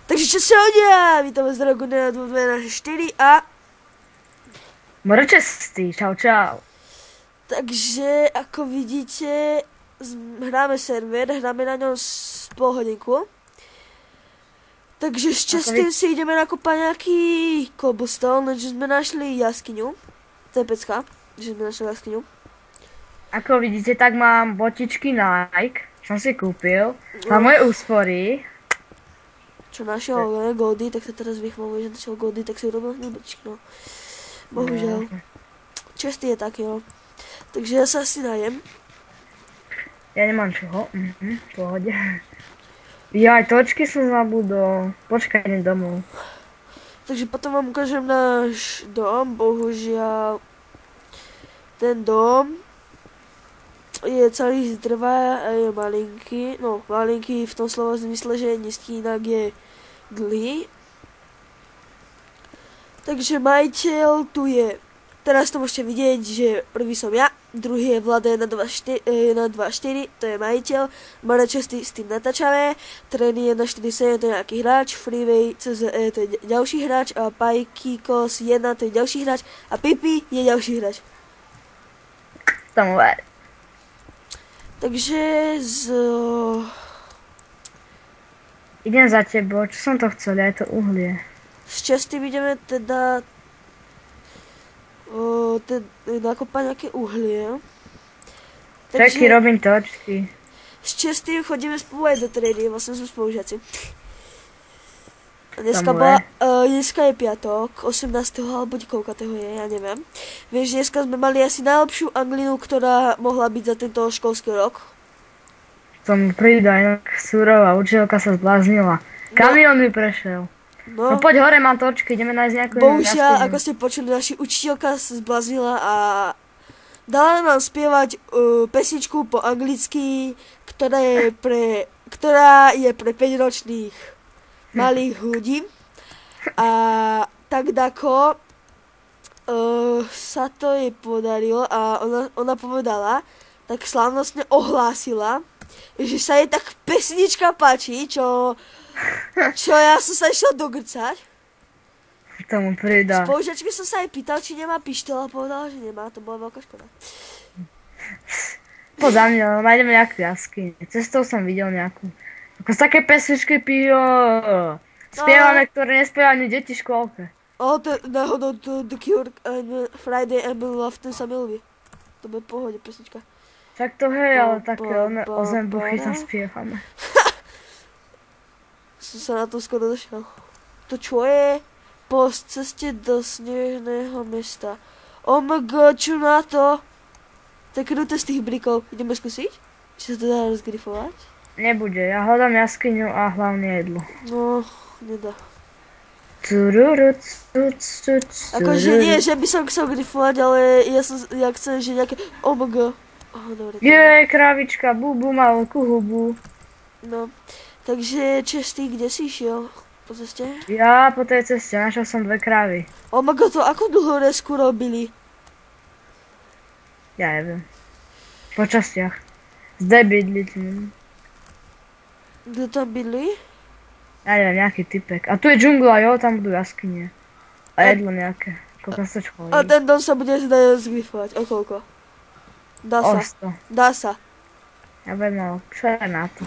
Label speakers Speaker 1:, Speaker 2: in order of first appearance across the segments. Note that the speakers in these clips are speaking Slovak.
Speaker 1: Takže čo sa udia? Vítame z Dragona 224 a...
Speaker 2: Mrčestý, čau čau.
Speaker 1: Takže, ako vidíte, hráme server, hráme na ňom z pol hodinku. Takže s častým si ideme nakopať nejaký cobblestone, lenže sme našli jaskyňu. To je pecka, že sme našli jaskyňu.
Speaker 2: Ako vidíte, tak mám botičky Nike, čo som si kúpil. Na moje úspory.
Speaker 1: Čo našiel Goldy, tak sa teraz vychvaluje, že našiel Goldy, tak si urobil botičky, no. Bohužiaľ. Častý je taký, no. Takže ja sa asi najem.
Speaker 2: Ja nemám čoho, v pohode. Ja aj točky som zabudol. Počkaj, idem domov.
Speaker 1: Takže potom vám ukážem náš dom, bohužiaľ. Ten dom je celý z drva a je malinký, no malinký v tom slova zmysle, že je nízky, inak je dlhý. Takže majiteľ tu je, teraz to môžete vidieť, že prvý som ja, druhý je Vlada 124, to je majiteľ, Maračesty s tým natáčame, Treny 147 to je nejaký hráč, Freeway CZE to je ďalší hráč a Pajkikos 1 to je ďalší hráč a Pipi je ďalší hráč.
Speaker 2: Tomu ver.
Speaker 1: Takže
Speaker 2: idem za tebou, čo som to chcel, aj to uhlie.
Speaker 1: s častým ideme teda nakopať nejaké uhlie.
Speaker 2: Čaky, robím točky.
Speaker 1: S častým chodíme spolu aj do triedy, vlastne sme spolužiaci. Dneska je piatok, 18. alebo koľkatého je, ja neviem. Vieš, dneska sme mali asi najlepšiu anglinu, ktorá mohla byť za tento školský rok.
Speaker 2: Som prída, inak súrová učiteľka sa zbláznila. Kamión mi prešiel. No poď hore, mám točky, ideme nájsť nejakú...
Speaker 1: Bohužiaľ, ako ste počuli, naši učiteľka sa zbláznila a dala nám spievať pesničku po anglicky, ktorá je pre 5-ročných malých ľudí. A tak dako sa to jej podarilo a ona povedala, tak slávnostne ohlásila, že sa jej tak pesnička páči, čo ja som sa išiel dogrcať.
Speaker 2: Tomu pridá.
Speaker 1: Spolužiačky som sa aj pýtal, či nemá pištol a povedala, že nemá, to bola veľká škoda.
Speaker 2: Poza mňa, nájdeme nejakú jaskyň. Cestou som videl nejakú. Ako z také pesničky pijo. Spievame, ktoré nespievajú ani deti v škôlke.
Speaker 1: To náhodou The Cure Friday I'm in Love, ten sa milujú. To bude pohode pesnička.
Speaker 2: Však to hej, ale také ozembuchy tam spievame.
Speaker 1: Som sa na to skoro došiel. To čo je? Po ceste do snežného mesta. OMG, čo na to? To je kruté z tých brikov. Ideme skúsiť? Či sa to dá rozgrifovať?
Speaker 2: Nebude, ja hľadám jaskyňu a hlavne jedlo.
Speaker 1: No, nedá.
Speaker 2: Akože
Speaker 1: nie, že by som chcel grifovať, ale ja chcem, že nejaké... OMG.
Speaker 2: Jej, krávička, bubu, malú hubu.
Speaker 1: No, takže Čestý, kde si išiel? Po ceste?
Speaker 2: Ja po tej ceste, našiel som 2 krávy.
Speaker 1: OMG, to ako dlho resku robili?
Speaker 2: Ja neviem. Po častiach. Zde bydli.
Speaker 1: Kto tam bydli?
Speaker 2: Ja neviem, nejaký typek. A tu je džungla, jo, tam budú jaskyne. A jedlo nejaké. Koľko.
Speaker 1: A ten dom sa bude zgrifovať. O koľko? Dá sa.
Speaker 2: 100.
Speaker 1: Dá sa.
Speaker 2: Ja viem, no, čo je na to?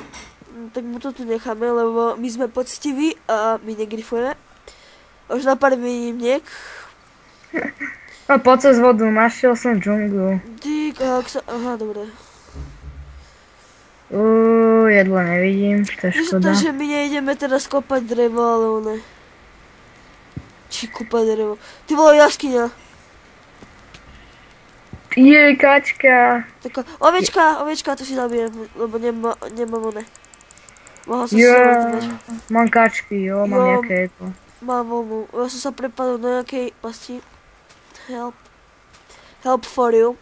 Speaker 1: Tak mu to tu necháme, lebo my sme poctiví a my negrifujeme. Už na pár výnimiek.
Speaker 2: No poď cez vodu, našiel som džunglu.
Speaker 1: Aha, dobre.
Speaker 2: Jedlo nevidím, to je škoda.
Speaker 1: Že my nejdeme teraz kopať drevo, ale one. Či kúpať drevo. Ty vole, jaskyňa.
Speaker 2: Jej, kačka.
Speaker 1: Taká, ovečka, to si zabijem, lebo nemám one. Mohla som
Speaker 2: mám kačky, jo, mám nejaké jedlo.
Speaker 1: Mám voľnú, ja som sa prepadol do nejakej pasti. Help for you.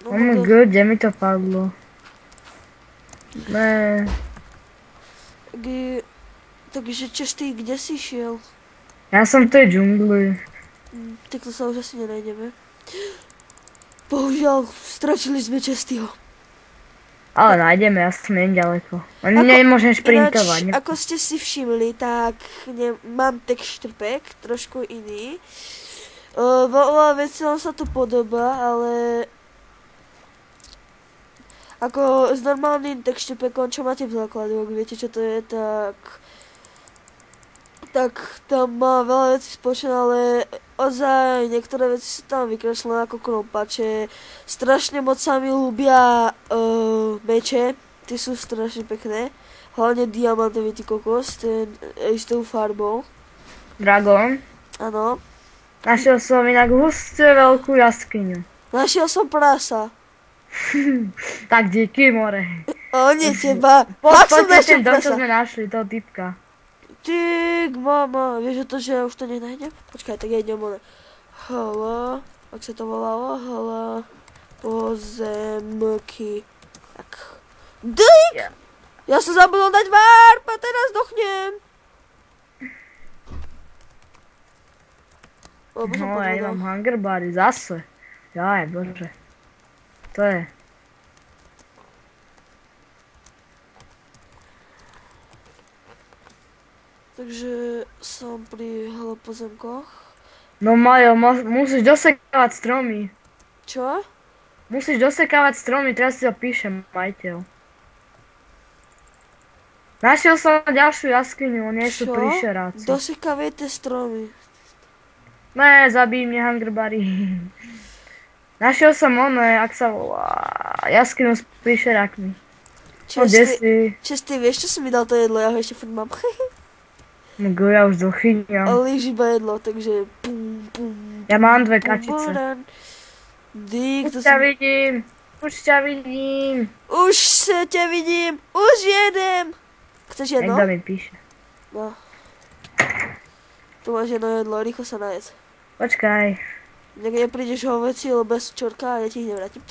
Speaker 2: Kde mi to padlo? Ne.
Speaker 1: Takže Čestý, kde si šiel?
Speaker 2: Ja som v tej džungli.
Speaker 1: Tak to sa už asi nenajdeme. Bohužiaľ, stračili sme Čestýho.
Speaker 2: Ale nájdeme, ja som ďaleko. Nemôžem šprintovať.
Speaker 1: Ináč, ako ste si všimli, tak mám texture pack, trošku iný. Veľa vecí vám sa to podobá, ale ako s normálnym texture packom, čo máte v základe, ak viete, čo to je, tak tam má veľa vecí spoločné, ale ozaj niektoré veci sú tam vykreslené ako krompače. Strašne moc sa mi ľúbia meče, tie sú strašne pekné. Hlavne diamantový ty kokos, ten istou farbou.
Speaker 2: Dragon?
Speaker 1: Áno.
Speaker 2: Našiel som inak huste veľkú jaskyňu.
Speaker 1: Našiel som prasa.
Speaker 2: Tak díky, more.
Speaker 1: O, nie teba. Fakt som našiel
Speaker 2: ten dom, čo
Speaker 1: prasa.
Speaker 2: sme našli, toho typka.
Speaker 1: Tyk, mama, vieš o to, že ja už to nenájdem? Počkaj, tak ja idem one. Hala, ak sa to volalo, hala, pozemky. Tak. Dyk! Ja som zabudol dať warp a teraz dochnem.
Speaker 2: No, ja mám hunger bary, zase. Jaj, bože. To je.
Speaker 1: Takže som pri pozemkoch.
Speaker 2: No Majo, musíš dosekávať stromy.
Speaker 1: Čo?
Speaker 2: Musíš dosekávať stromy, teraz si ho píšem, majiteľ. Našiel som ďalšiu jaskyňu, nie sú príšeráci.
Speaker 1: Dosekávajte stromy.
Speaker 2: Ne, zabij mne hungerbary. Našiel som ak sa volá, jaskyňu s príšerákmi.
Speaker 1: Čestý, vieš, čo si mi dal to jedlo, ja ho ešte furt mám.
Speaker 2: No ja už dochyňam.
Speaker 1: Ale líš iba jedlo, takže pum, pum.
Speaker 2: Ja mám 2 kačice.
Speaker 1: Dík,
Speaker 2: Už ťa vidím. Už ťa vidím.
Speaker 1: Už sa ťa vidím. Už jedem. Chceš jedno?
Speaker 2: Niekto mi píše.
Speaker 1: No. Tu máš jedno jedlo, rýchlo sa najedz.
Speaker 2: Počkaj.
Speaker 1: Nech neprídeš ho veci, lebo bez čorka a ja ti ich nevrátim.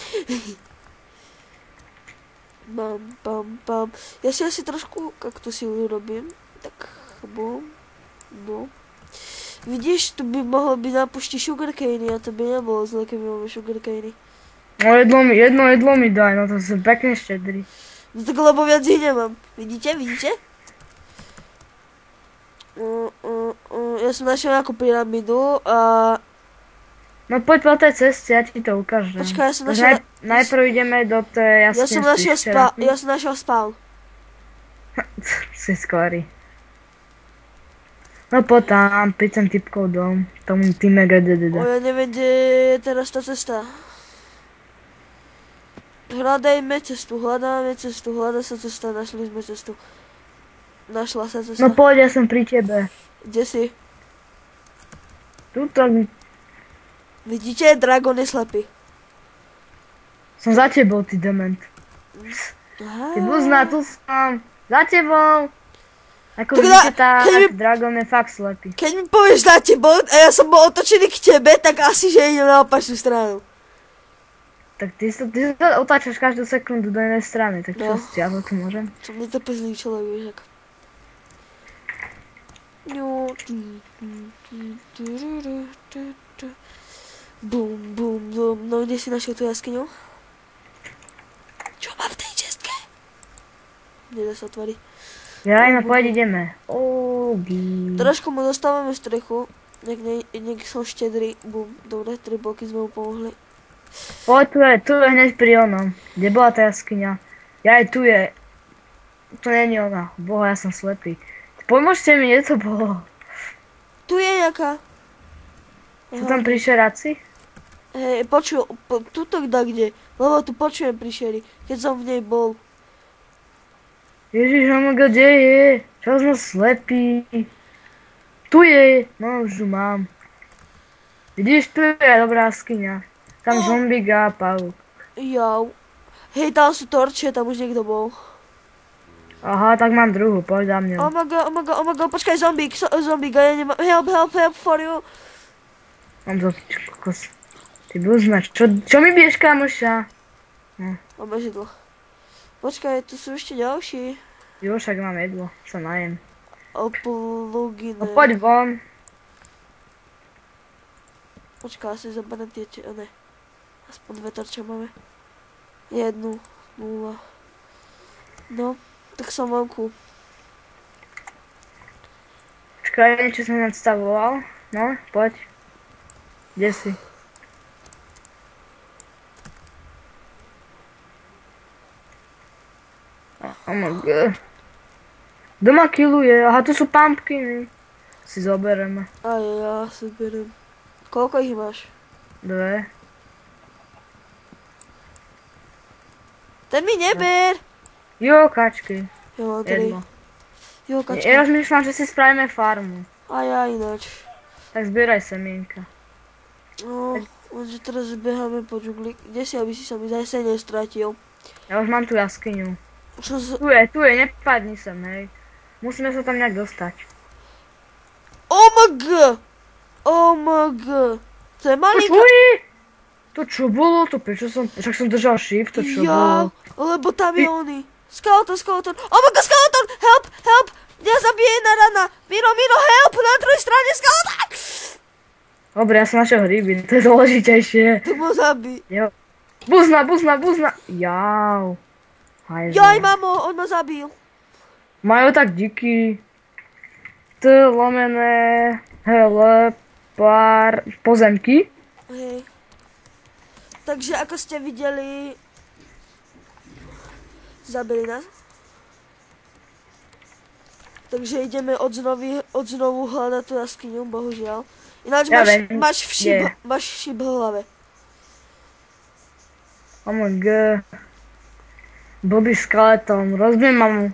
Speaker 1: Bam, bam, bam. Ja si asi trošku kaktusy urobím. Tak, bum, no. Vidíš, tu by mohlo byť na pušti sugarcane a to by nebolo zle, keby máme sugarcane.
Speaker 2: No jedno jedlo mi daj, no to som pekne štedrý.
Speaker 1: No tak lebo viac ich nemám. Vidíte? Ja som našiel nejakú pyramídu a...
Speaker 2: No poď po tej ceste, ja ti to ukážem.
Speaker 1: Počkaj, ja som našiel...
Speaker 2: Najprv ideme do tej jasne
Speaker 1: Ja som našiel spawn.
Speaker 2: Si skvarý. No poď tam, pri ten typkov dom, tomu týme GDDD.
Speaker 1: Ja neviem, kde je teraz tá cesta. Hľadáme cestu, hľadá sa cesta, našli sme cestu. Našla sa cesta.
Speaker 2: No poď, ja som pri tebe.
Speaker 1: Kde si?
Speaker 2: Tuto.
Speaker 1: Vidíte, Dragon je slepý.
Speaker 2: Som za tebou, ty dement. Ty buzná, tu som. Za tebou. Ako vidíte, Dragon je fakt slepý.
Speaker 1: Keď mi povieš za tebou a ja som bol otočený k tebe, tak asi, že idem na opačnú stranu.
Speaker 2: Tak ty sa otáčaš každú sekundu do jednej strany, tak čo si ja to tu môžem?
Speaker 1: Som netrpezlivý človek, vieš ako. Bum, bum, bum. No kde si našiel tú jaskyňu? Čo má v tej čestke? Nedá sa otvoriť.
Speaker 2: Ja no poď ideme.
Speaker 1: Trošku mu dostávame strechu. Nech som štedrý. Bum, dobre, 3 bloky sme mu pomohli.
Speaker 2: Poď, tu je hneď pri onom. Kde bola tá jaskyňa? Aj tu je. To nie je ona. Boha, ja som slepý. Pomôžte mi, kde to bolo?
Speaker 1: Tu je nejaká.
Speaker 2: Sú tam príšeráci?
Speaker 1: Hej, tuto kde? Lebo tu počujem príšery, keď som v nej bol.
Speaker 2: Ježiš, kde je? Čo som slepý? Tu je, no už ju mám. Vidíš, tu je dobrá jaskyňa. Tam zombík a pavúk.
Speaker 1: Jau. Hej, tam sú torče, tam už niekto bol.
Speaker 2: Aha, tak mám druhú, poď za mňou.
Speaker 1: Oh my god, počkaj, zombík, ja nemám, help for you.
Speaker 2: Mám zombíčku, kokos. Ty blúzna, čo mi biješ, kamoša?
Speaker 1: Máme židlo. Počkaj, tu sú ešte ďalší.
Speaker 2: Jo, však mám jedlo, sa najem.
Speaker 1: Pluginy.
Speaker 2: No poď von.
Speaker 1: Počkaj, asi zaberiem tie, ne. Aspoň 2 tarče máme. 1, 0. No, tak som vonku.
Speaker 2: Počkaj, niečo som nadstavoval. No, poď. Kde si? Oh my god. Doma killuje, aha, tu sú pumpkiny. Si zoberieme.
Speaker 1: Aj ja si berem. Koľko ich máš?
Speaker 2: 2.
Speaker 1: Ten mi neber!
Speaker 2: Jo, kačky.
Speaker 1: Jo, mám 3.
Speaker 2: Jedno.
Speaker 1: Jo, kačka.
Speaker 2: Ja rozmýšľam, že si spravíme farmu.
Speaker 1: A ja ináč.
Speaker 2: Tak zbieraj semienka.
Speaker 1: No, lenže teraz beháme po džungli. Kde si, aby si sa mi zase nestratil?
Speaker 2: Ja už mám tu jaskyňu.
Speaker 1: Čo z...
Speaker 2: Tu je, nepadni sem, hej. Musíme sa tam nejak dostať.
Speaker 1: OMG! OMG! To je malinká...
Speaker 2: To čo bolo? To prečo som... Však som držal shift, to čo
Speaker 1: Ja,
Speaker 2: bolo?
Speaker 1: lebo tam je oný. Skeleton. OMG, skeleton! Help! Mňa zabije jedna rana. Miro, help! Na druhej strane skeleton!
Speaker 2: Dobre, ja som našiel hryby, to je dôležitejšie.
Speaker 1: Tak ma zabij.
Speaker 2: Jo. Buzna. Jau.
Speaker 1: Jaj, mamo, on ma zabil.
Speaker 2: Majú tak díky. Lomené pozemky.
Speaker 1: Hej. Takže ako ste videli, zabili nás. Takže ideme odznovu hľadať tú jaskyňu, bohužiaľ. Ináč
Speaker 2: Ja
Speaker 1: máš šíp v hlave.
Speaker 2: Oh my god. Blbý skeleton, rozbijem mamu.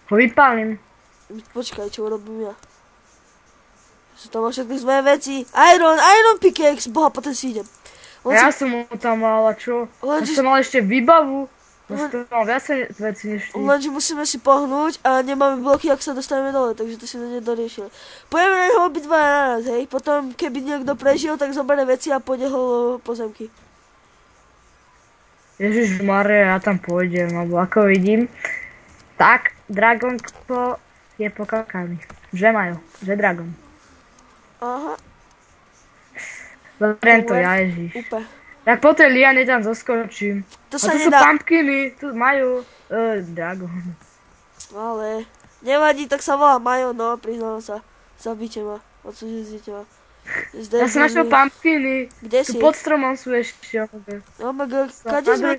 Speaker 2: Ho vypálim.
Speaker 1: Počkaj, čo urobím ja. Sú tam všetky zlé veci. Iron pickaxe, boha, potom si idem.
Speaker 2: Ja som mu tam mal, a čo? Ja som mal ešte výbavu. Ja som mal viacej veci než ty.
Speaker 1: Lenže musíme si pohnúť a nemáme bloky, ak sa dostaneme dole, takže to si nedoriešili. Pojeme na neho obidva naraz, hej. Potom, keby niekto prežil, tak zoberie veci a pôjde ho pozemky.
Speaker 2: Ježišmarja, ja tam pôjdem, lebo ako vidím, tak Dragonko je pokakaný. Že majú, že Dragon.
Speaker 1: Aha.
Speaker 2: Zoberiem to ja, ježiš.
Speaker 1: Úplne.
Speaker 2: Tak po tej liane tam zoskočím.
Speaker 1: To sa
Speaker 2: a tu
Speaker 1: nedá.
Speaker 2: sú pumpkiny, tu majú Dragon.
Speaker 1: Ale nevadí, tak sa volá Majo, no, priznám sa. Zabíte ma, odsúdite ma.
Speaker 2: Ja som našiel pumpkiny.
Speaker 1: Kde si?
Speaker 2: Tu pod stromom sú ešte.
Speaker 1: Oh my god, kade sme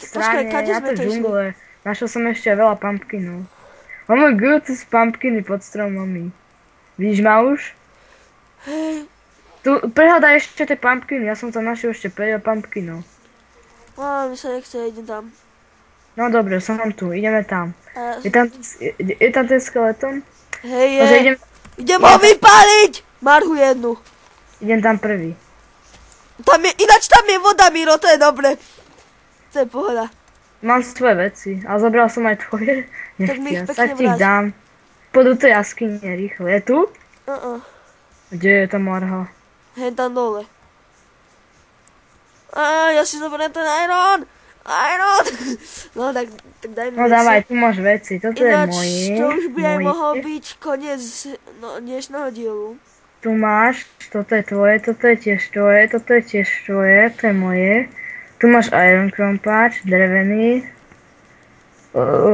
Speaker 1: to išli?
Speaker 2: Našiel som ešte veľa pumpkinov. Oh my god, tu sú pumpkiny pod stromami. Vidíš ma už?
Speaker 1: Hej.
Speaker 2: Tu prehľadaj ešte tie pumpkiny, ja som tam našiel ešte 5 pumpkinov.
Speaker 1: Mi sa nechce, idem tam.
Speaker 2: No dobre, som tu, ideme tam. Je tam ten skeleton?
Speaker 1: Hej, idem ho vypáliť! Marhu jednu.
Speaker 2: Idem tam prvý.
Speaker 1: Ináč tam je voda, Miro, to je dobre. To je pohoda.
Speaker 2: Mám svoje veci, ale zobral som aj tvoje.
Speaker 1: Tak mi ich
Speaker 2: Nechtia,
Speaker 1: pekne
Speaker 2: tak ti ich dám. Poď do tej jaskyne rýchlo, je tu? Kde je tá marha?
Speaker 1: Hej, tam dole. Ja si zoberiem ten iron! No tak daj mi
Speaker 2: No
Speaker 1: veci.
Speaker 2: dávaj, tu máš veci, toto je moje.
Speaker 1: Ináč, to už by aj mohol byť koniec dnešného dielu.
Speaker 2: Tu máš, toto je tvoje, toto je tiež tvoje, toto je tiež tvoje, to je moje. Tu máš iron krompáč, drevený.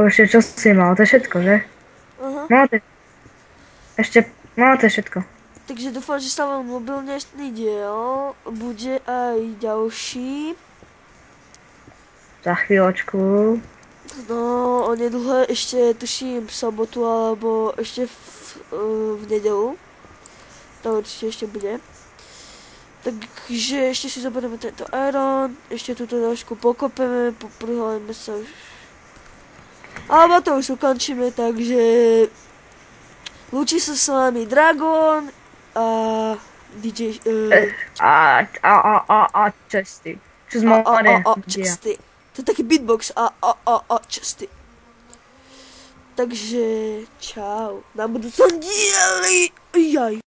Speaker 2: Ešte čo si mal, to je všetko, že? No to je... Ešte, no to je všetko.
Speaker 1: Takže dúfam, že sa vám ľúbil dnešný diel. Bude aj ďalší.
Speaker 2: Za chvíľočku.
Speaker 1: No, onedlho ešte tuším v sobotu, alebo ešte v nedelu. To určite ešte bude. Takže ešte si zoberieme tento iron, ešte túto trošku pokopeme, poprihľadíme sa už. Alebo to už ukončíme, takže lúči sa s vami Dragon a DJ...
Speaker 2: Česty. Čo z more.
Speaker 1: Česty. To je taký beatbox. Česty. Takže čau. Na budúcom dieli. Jaj.